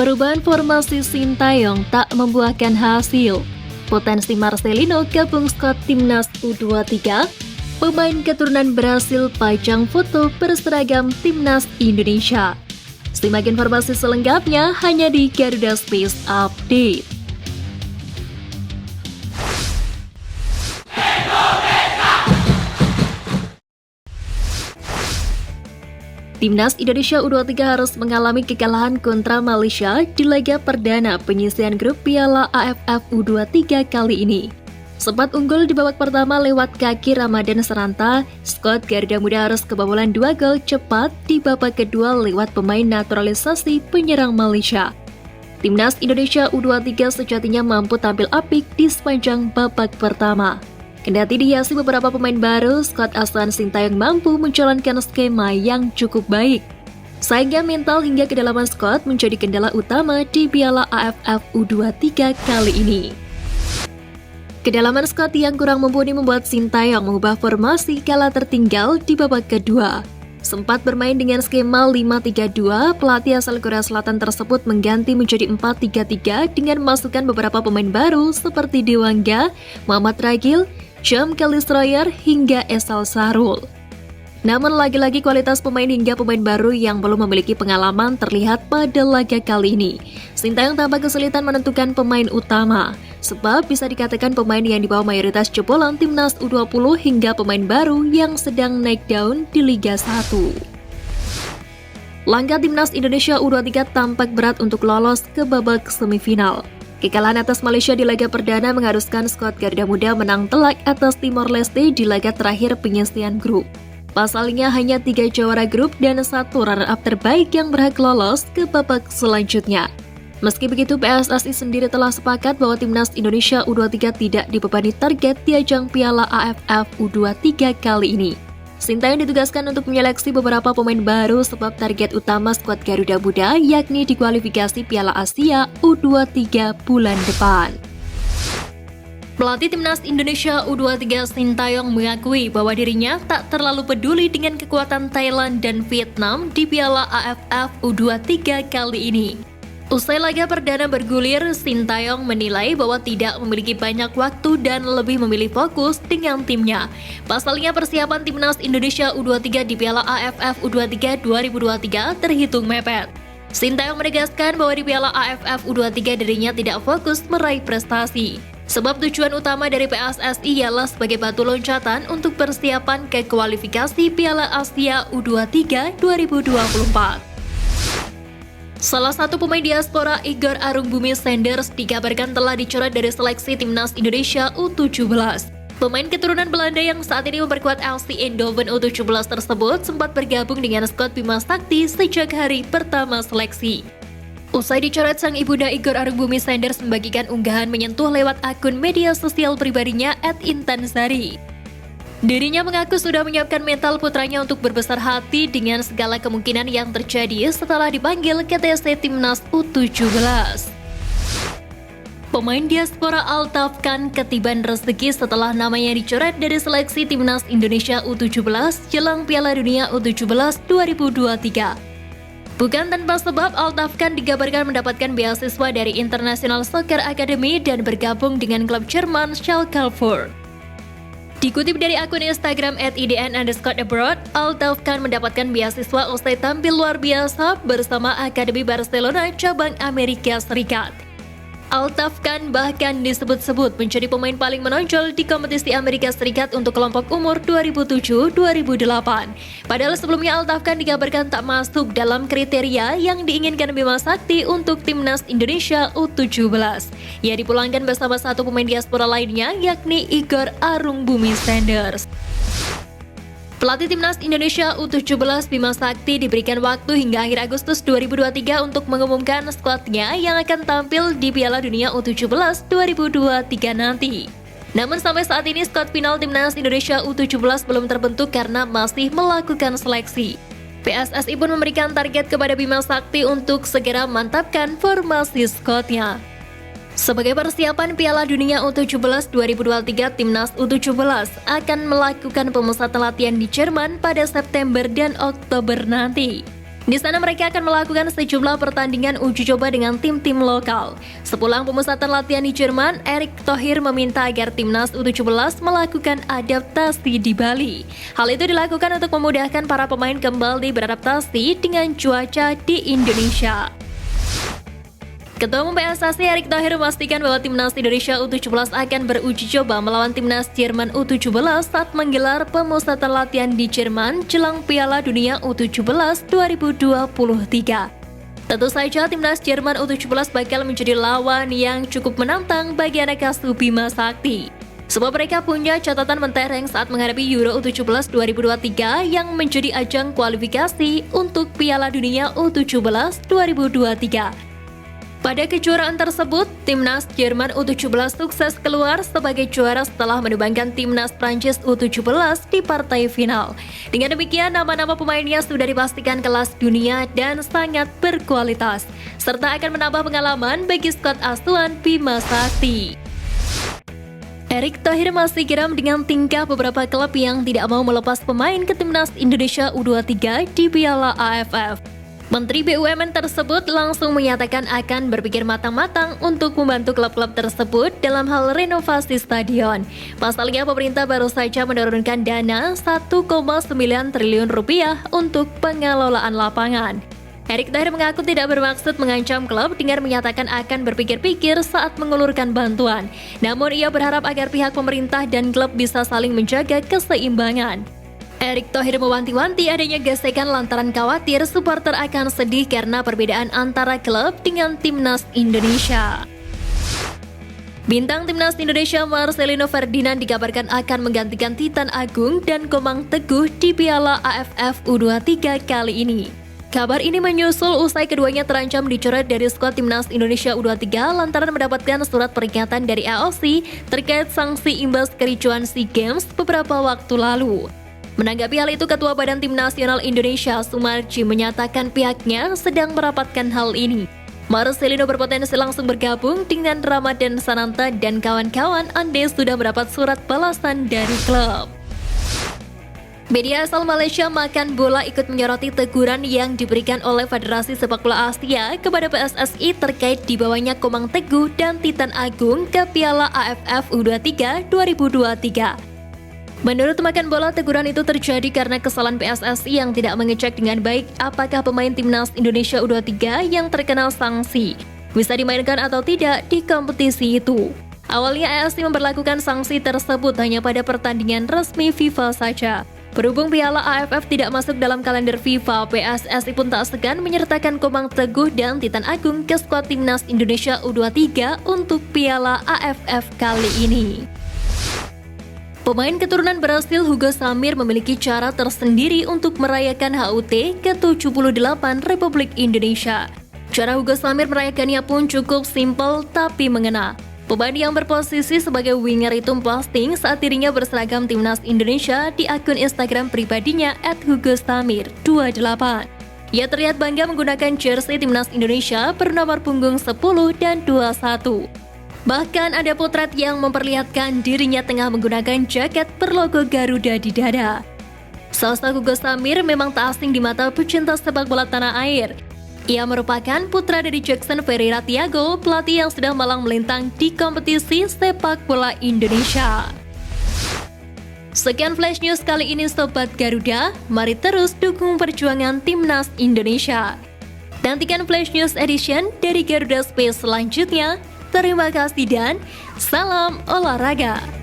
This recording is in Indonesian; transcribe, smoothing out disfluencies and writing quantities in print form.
Perubahan formasi Sintayong tak membuahkan hasil. Potensi Marcelino gabung skuad timnas U23. Pemain keturunan Brasil pajang foto berseragam timnas Indonesia. Simak informasi selengkapnya hanya di Garuda Space Update. Timnas Indonesia U23 harus mengalami kekalahan kontra Malaysia di laga perdana penyisihan grup Piala AFF U23 kali ini. Sempat unggul di babak pertama lewat kaki Ramadan Seranta, skuad Garuda Muda harus kebobolan 2 gol cepat di babak kedua lewat pemain naturalisasi penyerang Malaysia. Timnas Indonesia U23 sejatinya mampu tampil apik di sepanjang babak pertama. Kendati dihiasi beberapa pemain baru, skuad asuhan Sintayong mampu menjalankan skema yang cukup baik. Sayangnya mental hingga kedalaman skuad menjadi kendala utama di Piala AFF U23 kali ini. Kedalaman skuad yang kurang mumpuni membuat Sintayong mengubah formasi kala tertinggal di babak kedua. Sempat bermain dengan skema 5-3-2, pelatih asal Korea Selatan tersebut mengganti menjadi 4-3-3 dengan memasukkan beberapa pemain baru seperti Dewangga, Muhammad Ragil, Jam Kalistroyer hingga Esal Sarul. Namun lagi-lagi kualitas pemain hingga pemain baru yang belum memiliki pengalaman terlihat pada laga kali ini. Sintayong tampak kesulitan menentukan pemain utama, sebab bisa dikatakan pemain yang dibawa mayoritas jebolan timnas U20 hingga pemain baru yang sedang naik daun di Liga 1. Langkah timnas Indonesia U23 tampak berat untuk lolos ke babak semifinal. Kekalahan atas Malaysia di laga perdana mengharuskan skuad Garuda Muda menang telak atas Timor Leste di laga terakhir penyisihan grup. Pasalnya hanya 3 juara grup dan 1 runner-up terbaik yang berhak lolos ke babak selanjutnya. Meski begitu, PSSI sendiri telah sepakat bahwa timnas Indonesia U23 tidak dibebani target di ajang Piala AFF U23 kali ini. Sintayong ditugaskan untuk menyeleksi beberapa pemain baru sebab target utama skuad Garuda Muda yakni di kualifikasi Piala Asia U23 bulan depan. Pelatih timnas Indonesia U23 Sintayong mengakui bahwa dirinya tak terlalu peduli dengan kekuatan Thailand dan Vietnam di Piala AFF U23 kali ini. Usai laga perdana bergulir, Sintayong menilai bahwa tidak memiliki banyak waktu dan lebih memilih fokus dengan timnya. Pasalnya persiapan timnas Indonesia U23 di Piala AFF U23 2023 terhitung mepet. Sintayong menegaskan bahwa di Piala AFF U23 dirinya tidak fokus meraih prestasi. Sebab tujuan utama dari PSSI ialah sebagai batu loncatan untuk persiapan ke kualifikasi Piala Asia U23 2024. Salah satu pemain diaspora Igor Arungbumi Sanders dikabarkan telah dicoret dari seleksi timnas Indonesia U17. Pemain keturunan Belanda yang saat ini memperkuat FC Eindhoven U17 tersebut sempat bergabung dengan skuad Bima Sakti sejak hari pertama seleksi. Usai dicoret, sang ibunda Igor Arungbumi Sanders membagikan unggahan menyentuh lewat akun media sosial pribadinya @intansari. Dirinya mengaku sudah menyiapkan mental putranya untuk berbesar hati dengan segala kemungkinan yang terjadi setelah dipanggil ke TC Timnas U17. Pemain diaspora Altaf Khan ketiban rezeki setelah namanya dicoret dari seleksi Timnas Indonesia U17 jelang Piala Dunia U17 2023. Bukan tanpa sebab, Altaf Khan dikabarkan mendapatkan beasiswa dari International Soccer Academy dan bergabung dengan klub Jerman Schalke 04. Dikutip dari akun Instagram @idn_abroad, Altaf Khan mendapatkan beasiswa usai tampil luar biasa bersama Akademi Barcelona cabang Amerika Serikat. Altaf Khan bahkan disebut-sebut menjadi pemain paling menonjol di kompetisi Amerika Serikat untuk kelompok umur 2007-2008. Padahal sebelumnya Altaf Khan dikabarkan tak masuk dalam kriteria yang diinginkan Bima Sakti untuk timnas Indonesia U17. Ia dipulangkan bersama satu pemain diaspora lainnya yakni Igor Arungbumi Sanders. Pelatih timnas Indonesia U17 Bima Sakti diberikan waktu hingga akhir Agustus 2023 untuk mengumumkan skuadnya yang akan tampil di Piala Dunia U17 2023 nanti. Namun sampai saat ini skuad final timnas Indonesia U17 belum terbentuk karena masih melakukan seleksi. PSSI pun memberikan target kepada Bima Sakti untuk segera mantapkan formasi skuadnya. Sebagai persiapan Piala Dunia U17 2023, Timnas U17 akan melakukan pemusatan latihan di Jerman pada September dan Oktober nanti. Di sana mereka akan melakukan sejumlah pertandingan uji coba dengan tim-tim lokal. Sepulang pemusatan latihan di Jerman, Erick Thohir meminta agar timnas U17 melakukan adaptasi di Bali. Hal itu dilakukan untuk memudahkan para pemain kembali beradaptasi dengan cuaca di Indonesia. Ketua Umum PSSI Erick Thohir memastikan bahwa timnas Indonesia U17 akan beruji coba melawan timnas Jerman U17 saat menggelar pemusatan latihan di Jerman jelang Piala Dunia U17 2023. Tentu saja timnas Jerman U17 bakal menjadi lawan yang cukup menantang bagi anak asuh Bima Sakti. Sebab mereka punya catatan mentereng saat menghadapi Euro U17 2023 yang menjadi ajang kualifikasi untuk Piala Dunia U17 2023. Pada kejuaraan tersebut, timnas Jerman U17 sukses keluar sebagai juara setelah menumbangkan timnas Prancis U17 di partai final. Dengan demikian, nama-nama pemainnya sudah dipastikan kelas dunia dan sangat berkualitas, serta akan menambah pengalaman bagi skuad asuhan Bima Sakti. Erick Thohir masih geram dengan tingkah beberapa klub yang tidak mau melepas pemain ke timnas Indonesia U23 di Piala AFF. Menteri BUMN tersebut langsung menyatakan akan berpikir matang-matang untuk membantu klub-klub tersebut dalam hal renovasi stadion. Pasalnya, pemerintah baru saja menurunkan dana 1,9 triliun rupiah untuk pengelolaan lapangan. Erick Thohir mengaku tidak bermaksud mengancam klub dengan menyatakan akan berpikir-pikir saat mengulurkan bantuan. Namun ia berharap agar pihak pemerintah dan klub bisa saling menjaga keseimbangan. Erick Thohir mewanti-wanti adanya gesekan lantaran khawatir supporter akan sedih karena perbedaan antara klub dengan timnas Indonesia. Bintang timnas Indonesia Marcelino Ferdinand dikabarkan akan menggantikan Titan Agung dan Komang Teguh di Piala AFF U23 kali ini. Kabar ini menyusul usai keduanya terancam dicoret dari skuad timnas Indonesia U23 lantaran mendapatkan surat peringatan dari AOC terkait sanksi imbas kericuan SEA Games beberapa waktu lalu. Menanggapi hal itu, Ketua Badan Tim Nasional Indonesia Sumarji menyatakan pihaknya sedang merapatkan hal ini. Marcelino berpotensi langsung bergabung dengan Ramadan Sananta dan kawan-kawan andai sudah mendapat surat balasan dari klub. Media asal Malaysia Makan Bola ikut menyoroti teguran yang diberikan oleh Federasi Sepak Bola Asia kepada PSSI terkait dibawanya Komang Teguh dan Titan Agung ke Piala AFF U23 2023. Menurut Makan Bola, teguran itu terjadi karena kesalahan PSSI yang tidak mengecek dengan baik apakah pemain timnas Indonesia U23 yang terkena sanksi bisa dimainkan atau tidak di kompetisi itu. Awalnya ASI memberlakukan sanksi tersebut hanya pada pertandingan resmi FIFA saja. Berhubung Piala AFF tidak masuk dalam kalender FIFA, PSSI pun tak segan menyertakan Komang Teguh dan Titan Agung ke skuad timnas Indonesia U23 untuk Piala AFF kali ini. Pemain keturunan Brasil Hugo Samir memiliki cara tersendiri untuk merayakan HUT ke-78 Republik Indonesia. Cara Hugo Samir merayakannya pun cukup simpel tapi mengena. Pemain yang berposisi sebagai winger itu memposting saat dirinya berseragam timnas Indonesia di akun Instagram pribadinya @hugosamir28. Ia terlihat bangga menggunakan jersey timnas Indonesia bernomor punggung 10 dan 21. Bahkan ada potret yang memperlihatkan dirinya tengah menggunakan jaket berlogo Garuda di dada. Sosok Hugo Samir memang tak asing di mata pecinta sepak bola tanah air. Ia merupakan putra dari Jackson Ferreira Thiago, pelatih yang sudah malang melintang di kompetisi sepak bola Indonesia. Sekian Flash News kali ini Sobat Garuda, mari terus dukung perjuangan timnas Indonesia. Nantikan Flash News Edition dari Garuda Space selanjutnya. Terima kasih dan salam olahraga.